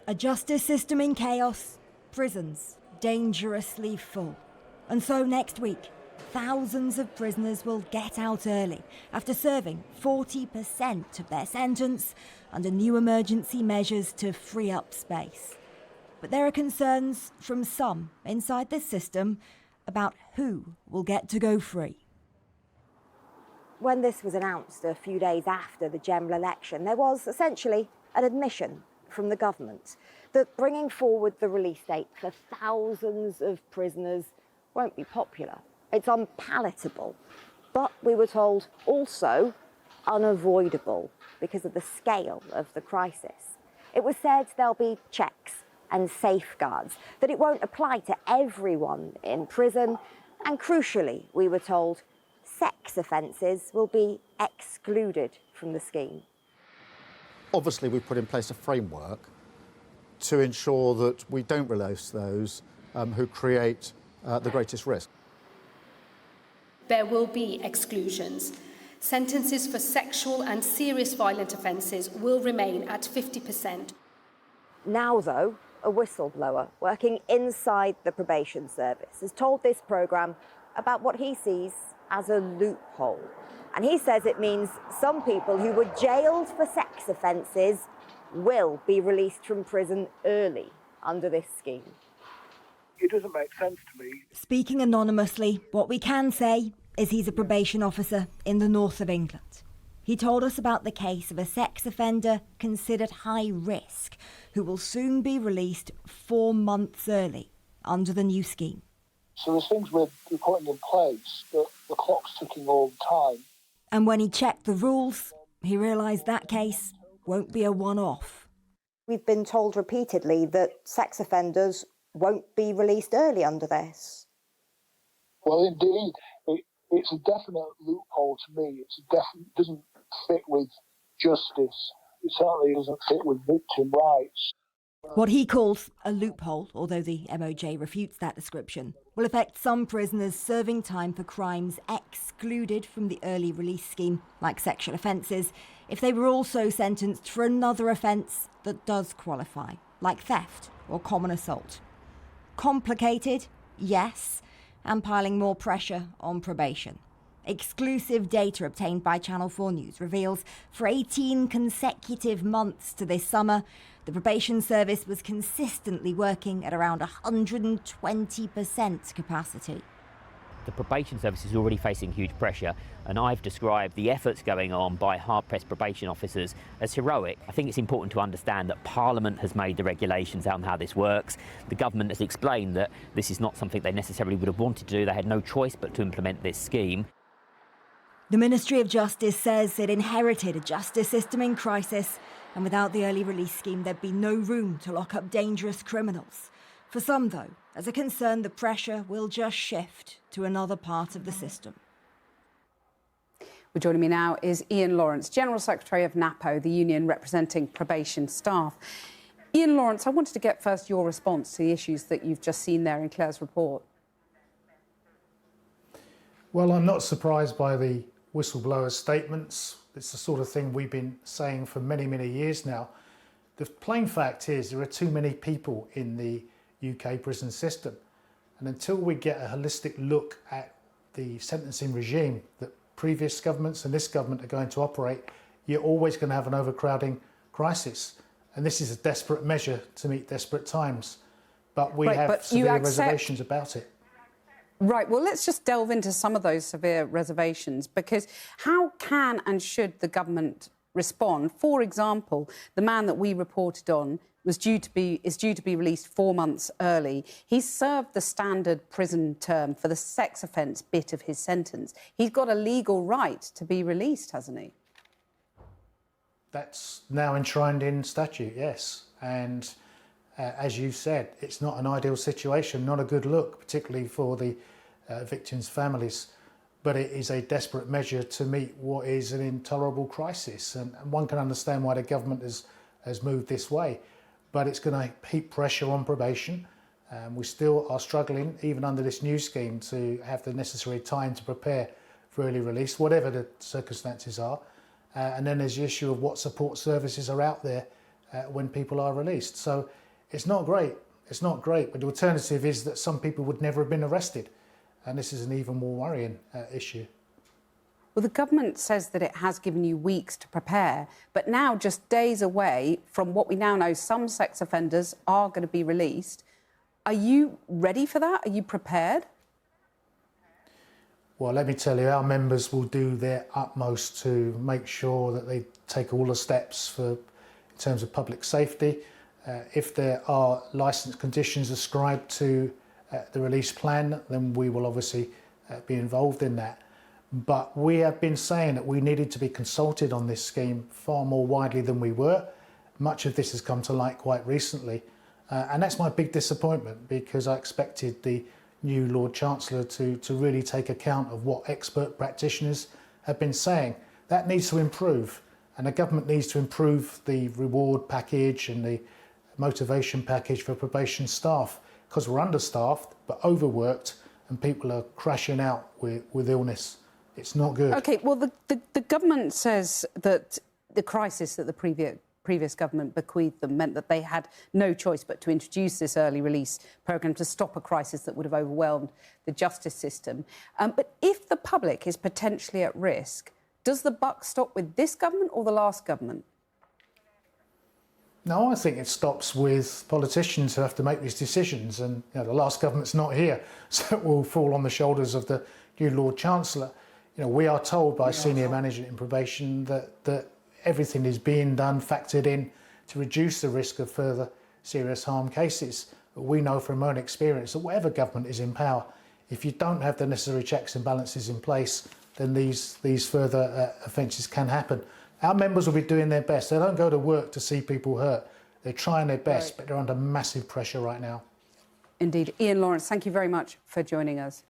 A justice system in chaos, prisons dangerously full. And so next week, thousands of prisoners will get out early after serving 40% of their sentence under new emergency measures to free up space. But there are concerns from some inside this system about who will get to go free. When this was announced a few days after the general election, there was essentially an admission from the government that bringing forward the release date for thousands of prisoners won't be popular. It's unpalatable, but we were told also unavoidable because of the scale of the crisis. It was said there'll be checks and safeguards, that it won't apply to everyone in prison, and crucially, we were told, sex offences will be excluded from the scheme. Obviously, we put in place a framework to ensure that we don't release those who create the greatest risk. There will be exclusions. Sentences for sexual and serious violent offences will remain at 50%. Now, though, a whistleblower working inside the probation service has told this programme about what he sees as a loophole. And he says it means some people who were jailed for sex offences will be released from prison early under this scheme. It doesn't make sense to me. Speaking anonymously, what we can say is he's a probation officer in the north of England. He told us about the case of a sex offender considered high risk who will soon be released 4 months early under the new scheme. So there's things we're putting in place, but the clock's ticking all the time. And when he checked the rules, he realised that case won't be a one-off. We've been told repeatedly that sex offenders won't be released early under this. Well, indeed, it's a definite loophole to me. It doesn't fit with justice. It certainly doesn't fit with victim rights. What he calls a loophole, although the MOJ refutes that description, will affect some prisoners serving time for crimes excluded from the early release scheme, like sexual offences, if they were also sentenced for another offence that does qualify, like theft or common assault. Complicated, yes, and piling more pressure on probation. Exclusive data obtained by Channel 4 News reveals for 18 consecutive months to this summer, the probation service was consistently working at around 120% capacity. The probation service is already facing huge pressure, and I've described the efforts going on by hard-pressed probation officers as heroic. I think it's important to understand that Parliament has made the regulations out on how this works. The government has explained that this is not something they necessarily would have wanted to do. They had no choice but to implement this scheme. The Ministry of Justice says it inherited a justice system in crisis, and without the early release scheme, there'd be no room to lock up dangerous criminals. For some, though, there's a concern the pressure will just shift to another part of the system. Well, joining me now is Ian Lawrence, General Secretary of NAPO, the union representing probation staff. Ian Lawrence, I wanted to get first your response to the issues that you've just seen there in Clare's report. Well, I'm not surprised by the whistleblower statements. It's the sort of thing we've been saying for many, many years now. The plain fact is there are too many people in the UK prison system. And until we get a holistic look at the sentencing regime that previous governments and this government are going to operate, you're always going to have an overcrowding crisis. And this is a desperate measure to meet desperate times. But we have severe reservations about it. Right, well, let's just delve into some of those severe reservations, because how can and should the government respond? For example, the man that we reported on is due to be released 4 months early. He's served the standard prison term for the sex offence bit of his sentence. He's got a legal right to be released, hasn't he? That's now enshrined in statute, yes. And as you said, it's not an ideal situation, not a good look, particularly for the victims' families. But it is a desperate measure to meet what is an intolerable crisis. And one can understand why the government has moved this way. But it's going to heap pressure on probation. We still are struggling, even under this new scheme, to have the necessary time to prepare for early release, whatever the circumstances are. And then there's the issue of what support services are out there when people are released. So it's not great. It's not great, but the alternative is that some people would never have been arrested. And this is an even more worrying issue. Well, the government says that it has given you weeks to prepare, but now just days away from what we now know, some sex offenders are going to be released. Are you ready for that? Are you prepared? Well, let me tell you, our members will do their utmost to make sure that they take all the steps in terms of public safety. If there are licence conditions ascribed to the release plan, then we will obviously be involved in that. But we have been saying that we needed to be consulted on this scheme far more widely than we were. Much of this has come to light quite recently. And that's my big disappointment, because I expected the new Lord Chancellor to really take account of what expert practitioners have been saying. That needs to improve, and the government needs to improve the reward package and the motivation package for probation staff, because we're understaffed but overworked and people are crashing out with illness. It's not good. OK, well, the government says that the crisis that the previous government bequeathed them meant that they had no choice but to introduce this early release programme to stop a crisis that would have overwhelmed the justice system. But if the public is potentially at risk, does the buck stop with this government or the last government? No, I think it stops with politicians who have to make these decisions, and the last government's not here, so it will fall on the shoulders of the new Lord Chancellor. We are told by senior management in probation that everything is being done, factored in, to reduce the risk of further serious harm cases. But we know from our own experience that whatever government is in power, if you don't have the necessary checks and balances in place, then these further offences can happen. Our members will be doing their best. They don't go to work to see people hurt. They're trying their best, but they're under massive pressure right now. Indeed. Ian Lawrence, thank you very much for joining us.